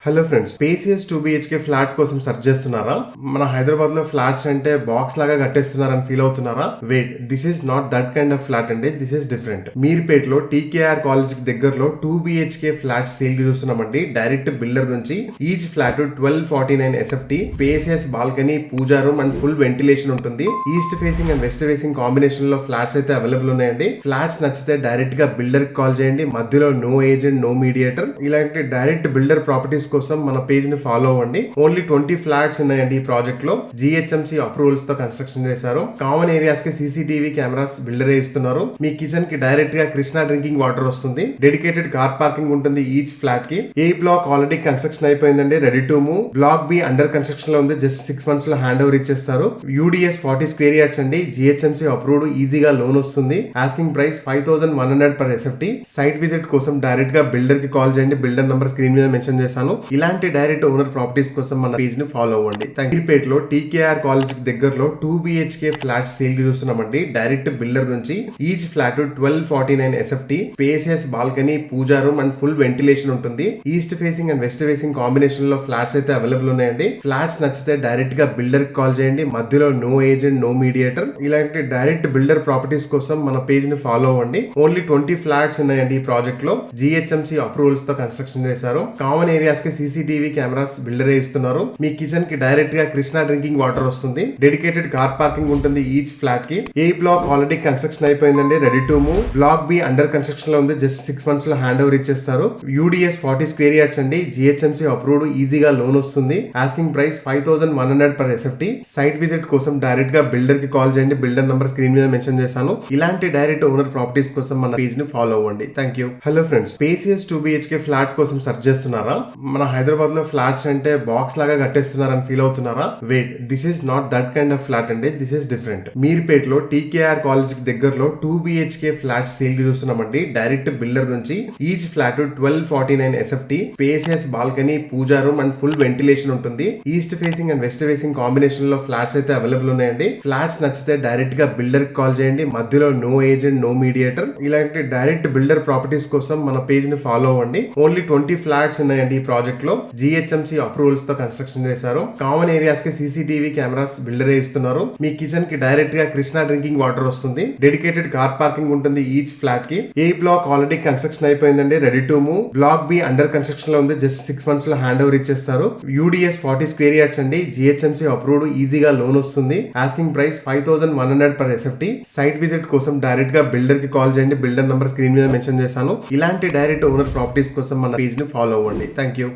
Hello friends, spacious 2 BHK flat కోసం search చేస్తున్నారా? మన హైదరాబాద్ లో ఫ్లాట్స్ అంటే బాక్స్ లాగా కట్టేస్తున్నారని ఫీల్ అవుతున్నారా? Wait, this is not that kind of flat అండి. This is different. మీర్పేట్ లో TKR కాలేజ్ కి దగ్గరలో 2 BHK ఫ్లాట్ సేల్ చూస్తున్నామండి. డైరెక్ట్ బిల్డర్ నుంచి each flat 1249 SFT, spacious balcony, puja room and full ventilation ఉంటుంది. East facing and west facing combination లో flats అయితే available ఉన్నాయండి. ఫ్లాట్స్ నచ్చితే డైరెక్ట్ గా బిల్డర్ కి కాల్ చేయండి. మధ్యలో నో ఏజెంట్, నో మీడియేటర్. ఇలాంటి డైరెక్ట్ బిల్డర్ ప్రాపర్టీస్ కోసం మన పేజ్ ని ఫాలో అవ్వండి. ఓన్లీ 20 ఫ్లాట్స్ ఉన్నాయండి ఈ ప్రాజెక్ట్ లో. GHMC అప్రూవల్స్ తో కన్స్ట్రక్షన్ చేశారు. కామన్ ఏరియాస్ కి CCTV కెమెరాస్ బిల్డర్ ఇస్తున్నారు. మీ కిచెన్ కి డైరెక్ట్ గా కృష్ణా డ్రింకింగ్ వాటర్ వస్తుంది. డెడికేటెడ్ కార్ పార్కింగ్ ఉంటుంది ఈచ్ ఫ్లాట్ కి. ఏ బ్లాక్ ఆల్రెడీ కన్స్ట్రక్షన్ అయిపోయిందండి, ready to move. Block B under construction లో ఉంది. జస్ట్ 6 months లో హ్యాండ్ ఓవర్ ఇచ్చేస్తారు. UDS 40 స్క్వేర్ యార్డ్స్ అండి. GHMC అప్రూవ్డ్, ఈజీగా లోన్ వస్తుంది. Asking price 5100 per SFT. Site visit కోసం డైరెక్ట్ గా బిల్డర్ కి కాల్ చేయండి. బిల్డర్ నంబర్ స్క్రీన్ మీద మెన్షన్ చేశాను. ఇలాంటి డైరెక్ట్ ఓనర్ ప్రాపర్టీస్ కోసం మన పేజ్ ని ఫాలో అవ్వండి. మీర్పేట్ లో TKR కాలేజ్ కి దగ్గరలో 2 BHK ఫ్లాట్ సేల్ చూస్తున్నామండి. డైరెక్ట్ బిల్డర్ నుంచి each flat 1249 SFT, spacious balcony, puja room and full ventilation ఉంటుంది. East facing and west facing combination లో ఫ్లాట్స్ అయితే అవైలబుల్ ఉన్నాయండి. ఫ్లాట్స్ నచ్చితే డైరెక్ట్ గా బిల్డర్ కి కాల్ చేయండి. మధ్యలో నో ఏజెంట్, నో మీడియేటర్. ఇలాంటి డైరెక్ట్ బిల్డర్ ప్రాపర్టీస్ కోసం మన పేజ్ ని ఫాలో అవ్వండి. ఓన్లీ 20 ఫ్లాట్స్ ఉన్నాయండి ఈ ప్రాజెక్ట్ లో. GHMC అప్రూవల్స్ తో కన్స్ట్రక్షన్ చేశారు. కామన్ ఏరియాస్ కి CCTV కెమెరాస్ బిల్డర్ ఇస్తున్నారు. మీ కిచెన్ కి డైరెక్ట్ గా కృష్ణా డ్రింకింగ్ వాటర్ వస్తుంది. డెడికేటెడ్ కార్ పార్కింగ్ ఉంటుంది ఈచ్ ఫ్లాట్ కి. ఏ బ్లాక్ ఆల్రెడీ కన్స్ట్రక్షన్ అయిపోయిందండి, ready to move. Block B under construction లో ఉంది. జస్ట్ 6 months లో హ్యాండ్ ఓవర్ ఇచ్చేస్తారు. UDS 40 స్క్వేర్ యార్డ్స్ అండి. GHMC అప్రూవ్డ్, ఈజీగా లోన్ వస్తుంది. Asking price 5100 per SFT. Site visit కోసం డైరెక్ట్ గా బిల్డర్ కి కాల్ చేయండి. బిల్డర్ నంబర్ స్క్రీన్ మీద మెన్షన్ చేశాను. ఇలాంటి డైరెక్ట్ ఓనర్ ప్రాపర్టీస్ కోసం మన పేజ్ ని ఫాలో అవ్వండి. Thank you. Hello friends, spacious 2 BHK flat కోసం సెర్చ్ చేస్తున్నారా? మన హైదరాబాద్ లో ఫ్లాట్స్ అంటే బాక్స్ లాగా కట్టేస్తున్నారని ఫీల్ అవుతున్నారా? Wait, this is not that kind of flat అండి. This is different. మీర్పేట్ లో TKR కాలేజ్ కి దగ్గరలో 2 BHK ఫ్లాట్ సేల్ చూస్తున్నామండి. డైరెక్ట్ బిల్డర్ నుంచి each flat 1249 SFT, spacious balcony, puja room and full ventilation ఉంటుంది. East facing and west facing combination లో flats అయితే available ఉన్నాయండి. ఫ్లాట్స్ నచ్చితే డైరెక్ట్ గా బిల్డర్ కి కాల్ చేయండి. మధ్యలో నో ఏజెంట్, నో మీడియేటర్. ఇలాంటి డైరెక్ట్ బిల్డర్ ప్రాపర్టీస్ కోసం మన పేజ్ ని ఫాలో అవ్వండి. ఓన్లీ 20 ఫ్లాట్స్ ఉన్నాయండి ఈ ప్రాజెక్ట్ లో. GHMC అప్రూవల్స్ తో కన్స్ట్రక్షన్ చేశారు. కామన్ ఏరియాస్ కి CCTV కెమెరాస్ బిల్డర్ ఇస్తున్నారు. మీ కిచెన్ కి డైరెక్ట్ గా కృష్ణా డ్రింకింగ్ వాటర్ వస్తుంది. డెడికేటెడ్ కార్ పార్కింగ్ ఉంటుంది ఈచ్ ఫ్లాట్ కి. ఏ బ్లాక్ ఆల్రెడీ కన్స్ట్రక్షన్ అయిపోయిందండి, ready to move. Block B under construction లో ఉంది. జస్ట్ 6 months లో హ్యాండ్ ఓవర్ ఇచ్చేస్తారు. UDS 40 స్క్వేర్ యార్డ్స్ అండి. GHMC అప్రూవ్డ్, ఈజీగా లోన్ వస్తుంది. Asking price 5100 per SFT. Site visit కోసం డైరెక్ట్ గా బిల్డర్ కి కాల్ చేయండి. బిల్డర్ నంబర్ స్క్రీన్ మీద మెన్షన్ చేశాను. ఇలాంటి డైరెక్ట్ ఓనర్ ప్రాపర్టీస్ కోసం మన పేజ్ ని ఫాలో అవ్వండి. Thank you.